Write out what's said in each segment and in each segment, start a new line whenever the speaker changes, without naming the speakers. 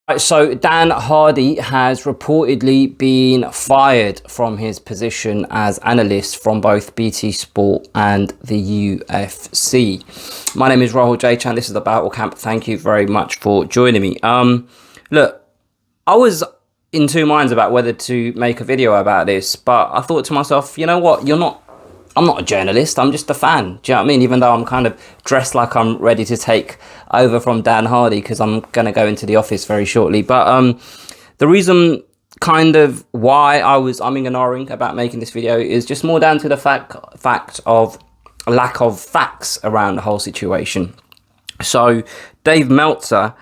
Right, so Dan Hardy has reportedly been fired from his position as analyst from both BT Sport and the UFC. My name is Rahul J-Chan. This is the Battle Camp. Thank you very much for joining me. Look, I was in two minds about whether to make a video about this, but I thought to myself, you know what? I'm not a journalist. I'm just a fan. Do you know what I mean? Even though I'm kind of dressed like I'm ready to take over from Dan Hardy because I'm going to go into the office very shortly. But the reason kind of why I was umming and ahhing about making this video is just more down to the fact of lack of facts around the whole situation. So Dave Meltzer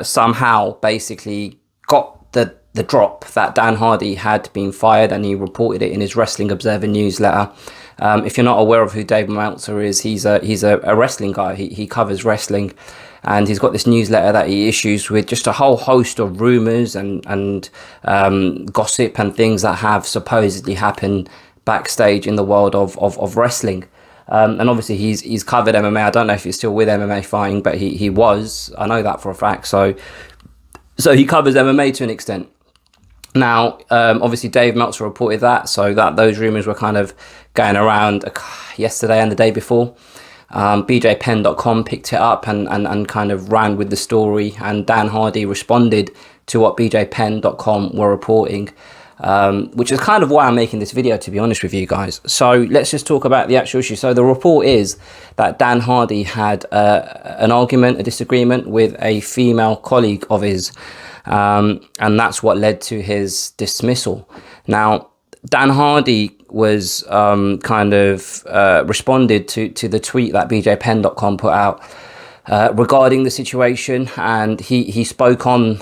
somehow basically got the drop that Dan Hardy had been fired, and he reported it in his Wrestling Observer newsletter. If you're not aware of who Dave Meltzer is, he's a wrestling guy. He covers wrestling, and he's got this newsletter that he issues with just a whole host of rumors and gossip and things that have supposedly happened backstage in the world of wrestling. And obviously he's covered MMA. I don't know if he's still with MMA fighting, but he was. I know that for a fact. So he covers MMA to an extent. Now, obviously Dave Meltzer reported that, so that those rumors were kind of going around yesterday and the day before. BJPenn.com picked it up and kind of ran with the story, and Dan Hardy responded to what BJPenn.com were reporting, which is kind of why I'm making this video, to be honest with you guys. So let's just talk about the actual issue. So the report is that Dan Hardy had an argument, a disagreement with a female colleague of his, and that's what led to his dismissal. Now, Dan Hardy was responded to the tweet that BJPenn.com put out regarding the situation, and he spoke on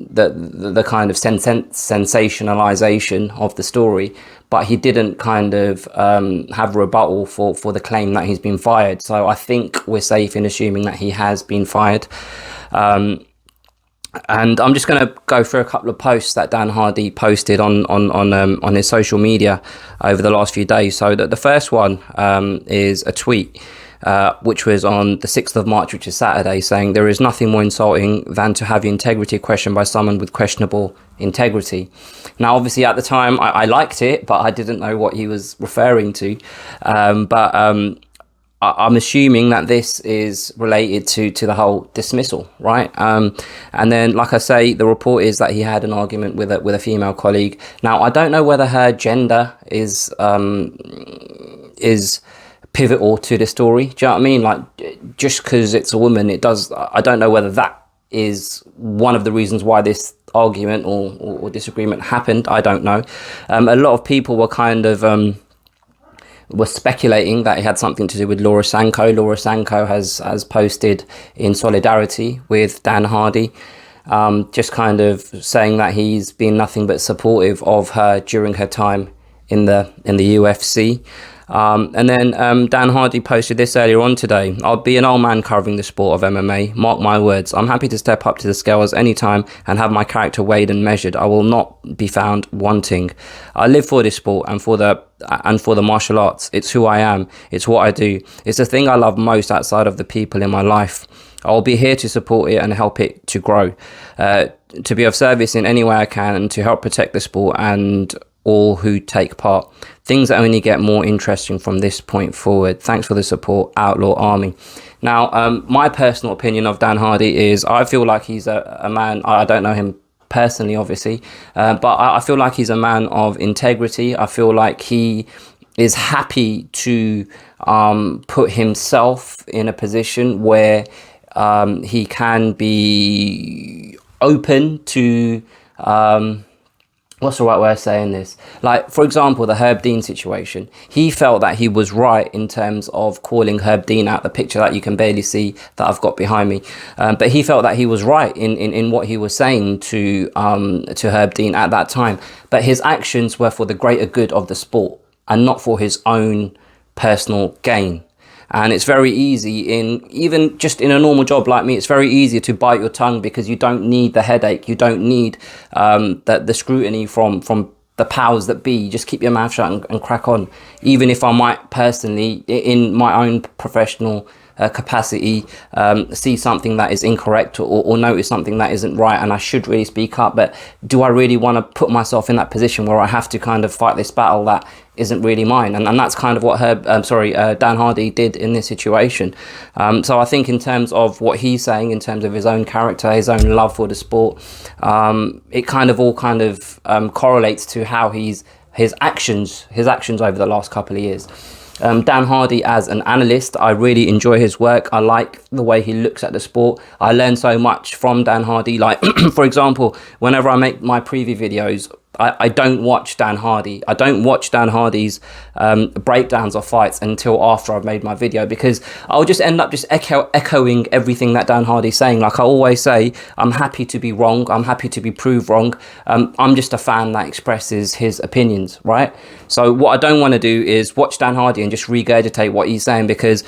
the kind of sensationalization of the story, but he didn't kind of have a rebuttal for the claim that he's been fired. So I think we're safe in assuming that he has been fired. And I'm just going to go through a couple of posts that Dan Hardy posted on his social media over the last few days. So the first one is a tweet which was on the 6th of March, which is Saturday, saying, "There is nothing more insulting than to have your integrity questioned by someone with questionable integrity." Now, obviously, at the time, I liked it, but I didn't know what he was referring to. I'm assuming that this is related to the whole dismissal, right? And then, like I say, the report is that he had an argument with a female colleague. Now, I don't know whether her gender is pivotal to the story. Do you know what I mean? Like, just because it's a woman, it does. I don't know whether that is one of the reasons why this argument or disagreement happened. I don't know. A lot of people were kind of were speculating that it had something to do with Laura Sanko. Laura Sanko has posted in solidarity with Dan Hardy, just kind of saying that he's been nothing but supportive of her during her time in the UFC. And then Dan Hardy posted this earlier on today. "I'll be an old man covering the sport of MMA. Mark my words. I'm happy to step up to the scales anytime and have my character weighed and measured. I will not be found wanting. I live for this sport and for the martial arts. It's who I am. It's what I do. It's the thing I love most outside of the people in my life. I will be here to support it and help it to grow, to be of service in any way I can, and to help protect the sport and all who take part. Things that only get more interesting from this point forward. Thanks for the support, Outlaw Army." Now, my personal opinion of Dan Hardy is I feel like he's a man. I don't know him personally, obviously, but I feel like he's a man of integrity. I feel like he is happy to put himself in a position where he can be open to what's the right way of saying this? Like, for example, the Herb Dean situation. He felt that he was right in terms of calling Herb Dean out, the picture that you can barely see that I've got behind me. But he felt that he was right in what he was saying to Herb Dean at that time. But his actions were for the greater good of the sport and not for his own personal gain. And it's very easy even just in a normal job like me, it's very easy to bite your tongue because you don't need the headache. You don't need the scrutiny from the powers that be. You just keep your mouth shut and crack on. Even if I might personally, in my own professional capacity see something that is incorrect, or notice something that isn't right, and I should really speak up. But do I really want to put myself in that position where I have to kind of fight this battle that isn't really mine? And that's kind of what Dan Hardy did in this situation. So I think in terms of what he's saying, in terms of his own character, his own love for the sport, it kind of all correlates to how his actions over the last couple of years. Dan Hardy as an analyst, I really enjoy his work. I like the way he looks at the sport. I learn so much from Dan Hardy. Like, for example, whenever I make my preview videos, I don't watch Dan Hardy. I don't watch Dan Hardy's breakdowns of fights until after I've made my video, because I'll just end up echoing everything that Dan Hardy's saying. Like I always say, I'm happy to be wrong. I'm happy to be proved wrong. I'm just a fan that expresses his opinions, right? So what I don't want to do is watch Dan Hardy and just regurgitate what he's saying, because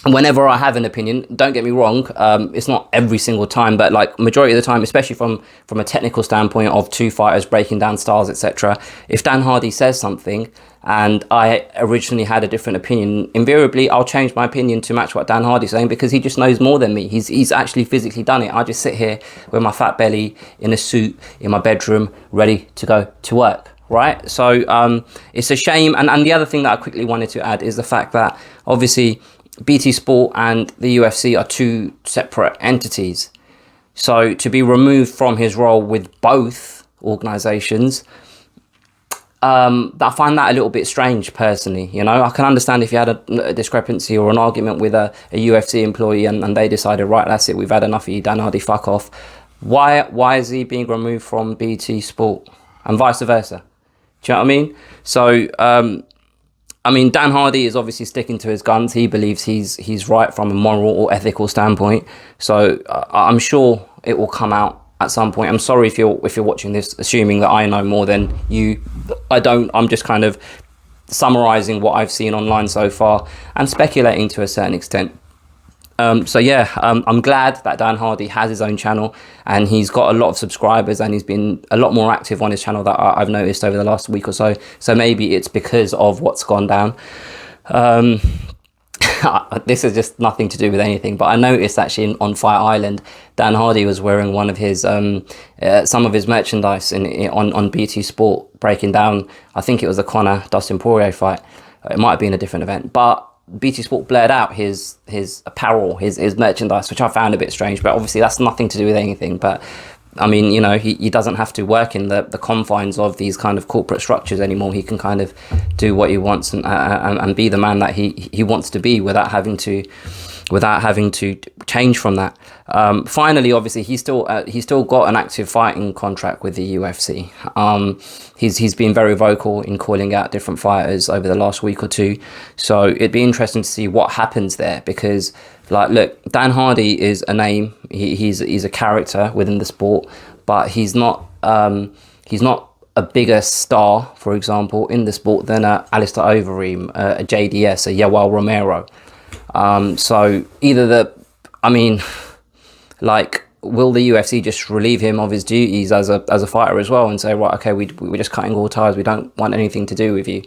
whenever I have an opinion, don't get me wrong, it's not every single time, but like majority of the time, especially from a technical standpoint of two fighters breaking down styles, etc., if Dan Hardy says something and I originally had a different opinion, invariably I'll change my opinion to match what Dan Hardy's saying, because he just knows more than me. He's actually physically done it. I just sit here with my fat belly in a suit in my bedroom, ready to go to work, right? So it's a shame. And the other thing that I quickly wanted to add is the fact that obviously BT Sport and the UFC are two separate entities. So to be removed from his role with both organizations, I find that a little bit strange personally. You know, I can understand if you had a discrepancy or an argument with a UFC employee and they decided, right, that's it, we've had enough of you, Dan Hardy, fuck off. Why is he being removed from BT Sport and vice versa? Do you know what I mean? So, Dan Hardy is obviously sticking to his guns. He believes he's right from a moral or ethical standpoint. So I'm sure it will come out at some point. I'm sorry if you're watching this assuming that I know more than you. I don't. I'm just kind of summarizing what I've seen online so far and speculating to a certain extent. I'm glad that Dan Hardy has his own channel and he's got a lot of subscribers and he's been a lot more active on his channel that I've noticed over the last week or so. So maybe it's because of what's gone down. This is just nothing to do with anything, but I noticed actually on Fight Island, Dan Hardy was wearing one of his some of his merchandise on BT Sport, breaking down, I think it was the Conor Dustin Poirier fight. It might have been a different event, but BT Sport blurred out his apparel, his merchandise, which I found a bit strange, but obviously that's nothing to do with anything. But I mean, you know, he doesn't have to work in the confines of these kind of corporate structures anymore. He can kind of do what he wants and be the man that he wants to be without having to change from that. Finally, obviously, he's still got an active fighting contract with the UFC. He's been very vocal in calling out different fighters over the last week or two. So it'd be interesting to see what happens there, because like, look, Dan Hardy is a name. He's a character within the sport, but he's not a bigger star, for example, in the sport than Alistair Overeem, a JDS, a Yoel Romero. So either will the UFC just relieve him of his duties as a fighter as well and say, right, okay, we're just cutting all ties, we don't want anything to do with you,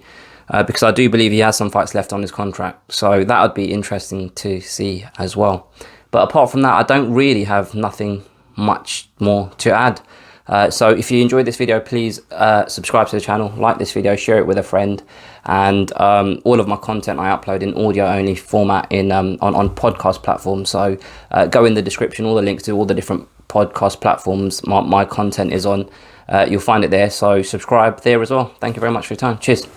because I do believe he has some fights left on his contract, so that would be interesting to see as well. But apart from that, I don't really have nothing much more to add. So if you enjoyed this video, please subscribe to the channel, like this video, share it with a friend, and all of my content I upload in audio only format on podcast platforms. So go in the description, all the links to all the different podcast platforms my content is on. You'll find it there, so subscribe there as well. Thank you very much for your time. Cheers.